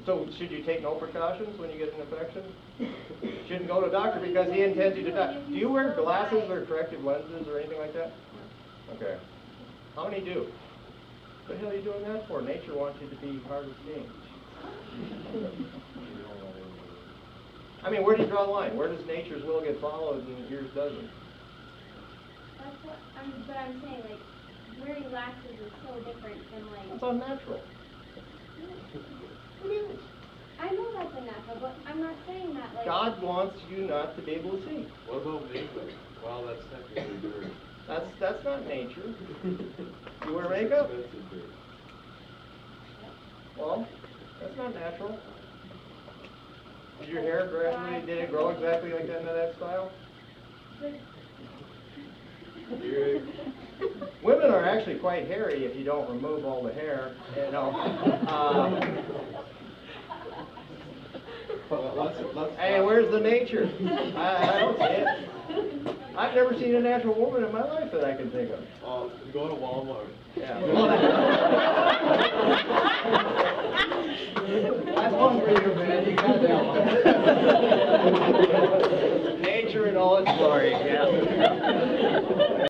So should you take no precautions when you get an infection? Shouldn't go to a doctor because he intends you to die. Do you wear glasses or corrective lenses or anything like that? Okay. How many do? What the hell are you doing that for? Nature wants you to be hard as steam. I mean, where do you draw the line? Where does nature's will get followed and yours doesn't? That's what I'm saying, like, wearing glasses is so different than, like... That's unnatural. It is. I know that's unnatural, but I'm not saying that, like... God wants you not to be able to see. What about makeup? Well, that's technically dirt. That's not nature. You wear makeup? Expensive dirt. Well, that's not natural. Did your hair gradually, did it grow exactly like that into that style? Women are actually quite hairy if you don't remove all the hair, you know. Hey, where's the nature? I don't see it. I've never seen a natural woman in my life that I can think of. You go to Walmart. Yeah. That's one for you, man. You got that one. Nature in all its glory.